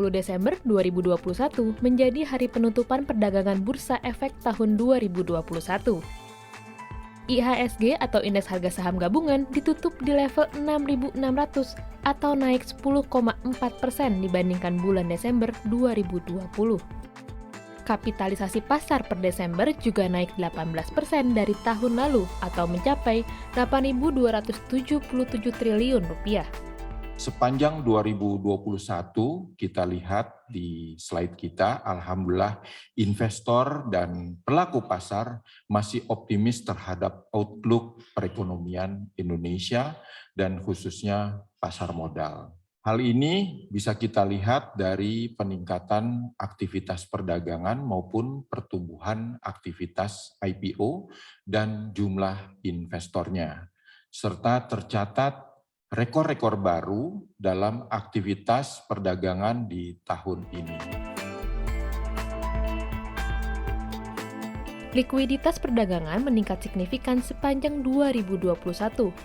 Desember 2021 menjadi hari penutupan perdagangan Bursa Efek tahun 2021. IHSG atau Indeks Harga Saham Gabungan ditutup di level 6.600 atau naik 10,4% dibandingkan bulan Desember 2020. Kapitalisasi pasar per Desember juga naik 18% dari tahun lalu atau mencapai 8.277 triliun rupiah. Sepanjang 2021, kita lihat di slide kita, alhamdulillah investor dan pelaku pasar masih optimis terhadap outlook perekonomian Indonesia dan khususnya pasar modal. Hal ini bisa kita lihat dari peningkatan aktivitas perdagangan maupun pertumbuhan aktivitas IPO dan jumlah investornya, serta tercatat rekor-rekor baru dalam aktivitas perdagangan di tahun ini. Likuiditas perdagangan meningkat signifikan sepanjang 2021.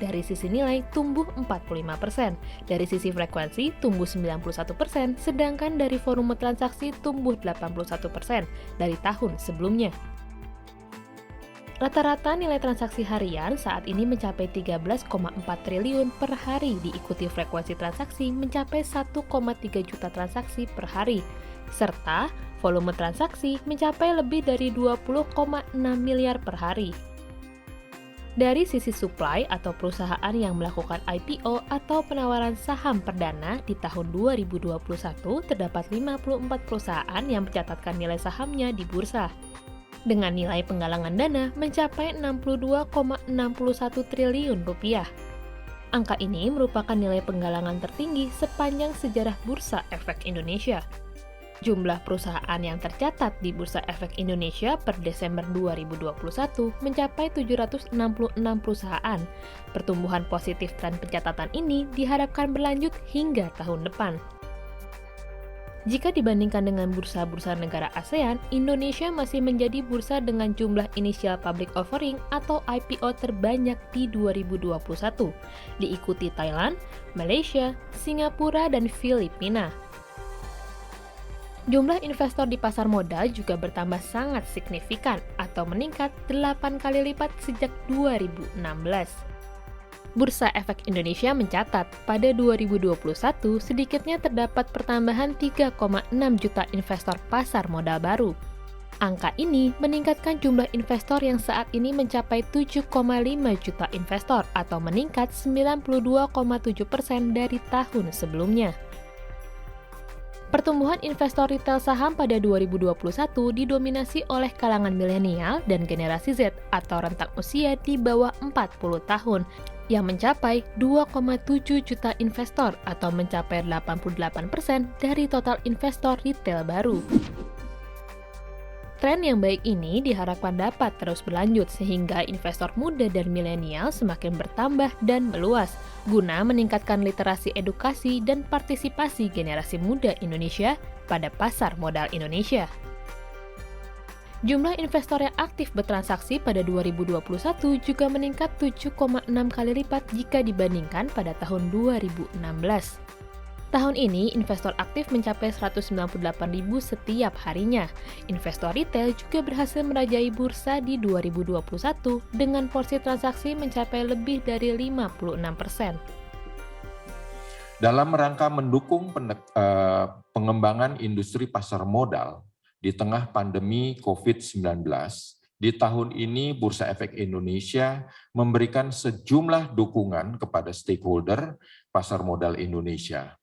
Dari sisi nilai tumbuh 45%, dari sisi frekuensi tumbuh 91%, sedangkan dari volume transaksi tumbuh 81% dari tahun sebelumnya. Rata-rata nilai transaksi harian saat ini mencapai 13,4 triliun per hari, diikuti frekuensi transaksi mencapai 1,3 juta transaksi per hari, serta volume transaksi mencapai lebih dari 20,6 miliar per hari. Dari sisi supply atau perusahaan yang melakukan IPO atau penawaran saham perdana di tahun 2021 terdapat 54 perusahaan yang mencatatkan nilai sahamnya di bursa, dengan nilai penggalangan dana mencapai 62,61 triliun rupiah. Angka ini merupakan nilai penggalangan tertinggi sepanjang sejarah Bursa Efek Indonesia. Jumlah perusahaan yang tercatat di Bursa Efek Indonesia per Desember 2021 mencapai 766 perusahaan. Pertumbuhan positif tren pencatatan ini diharapkan berlanjut hingga tahun depan. Jika dibandingkan dengan bursa-bursa negara ASEAN, Indonesia masih menjadi bursa dengan jumlah initial public offering atau IPO terbanyak di 2021, diikuti Thailand, Malaysia, Singapura, dan Filipina. Jumlah investor di pasar modal juga bertambah sangat signifikan atau meningkat 8 kali lipat sejak 2016. Bursa Efek Indonesia mencatat pada 2021 sedikitnya terdapat pertambahan 3,6 juta investor pasar modal baru. Angka ini meningkatkan jumlah investor yang saat ini mencapai 7,5 juta investor atau meningkat 92,7% dari tahun sebelumnya. Pertumbuhan investor retail saham pada 2021 didominasi oleh kalangan milenial dan generasi Z atau rentang usia di bawah 40 tahun yang mencapai 2,7 juta investor atau mencapai 88% dari total investor retail baru. Tren yang baik ini diharapkan dapat terus berlanjut sehingga investor muda dan milenial semakin bertambah dan meluas, guna meningkatkan literasi edukasi dan partisipasi generasi muda Indonesia pada pasar modal Indonesia. Jumlah investor yang aktif bertransaksi pada 2021 juga meningkat 7,6 kali lipat jika dibandingkan pada tahun 2016. Tahun ini, investor aktif mencapai 198.000 setiap harinya. Investor retail juga berhasil merajai bursa di 2021 dengan porsi transaksi mencapai lebih dari 56%. Dalam rangka mendukung pengembangan industri pasar modal di tengah pandemi COVID-19, di tahun ini Bursa Efek Indonesia memberikan sejumlah dukungan kepada stakeholder pasar modal Indonesia.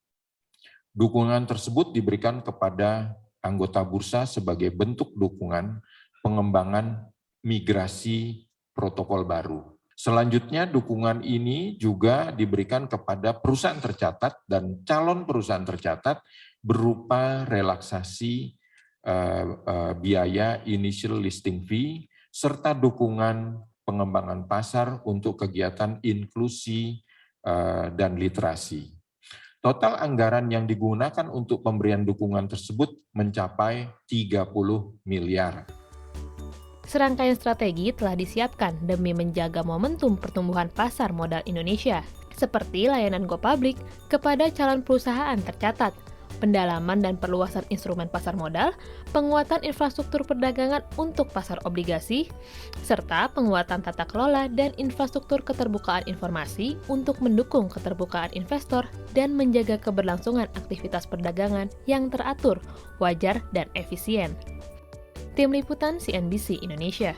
Dukungan tersebut diberikan kepada anggota bursa sebagai bentuk dukungan pengembangan migrasi protokol baru. Selanjutnya, dukungan ini juga diberikan kepada perusahaan tercatat dan calon perusahaan tercatat berupa relaksasi biaya initial listing fee serta dukungan pengembangan pasar untuk kegiatan inklusi dan literasi. Total anggaran yang digunakan untuk pemberian dukungan tersebut mencapai 30 miliar. Serangkaian strategi telah disiapkan demi menjaga momentum pertumbuhan pasar modal Indonesia, seperti layanan Go Public kepada calon perusahaan tercatat, pendalaman dan perluasan instrumen pasar modal, penguatan infrastruktur perdagangan untuk pasar obligasi, serta penguatan tata kelola dan infrastruktur keterbukaan informasi untuk mendukung keterbukaan investor dan menjaga keberlangsungan aktivitas perdagangan yang teratur, wajar, dan efisien. Tim Liputan CNBC Indonesia.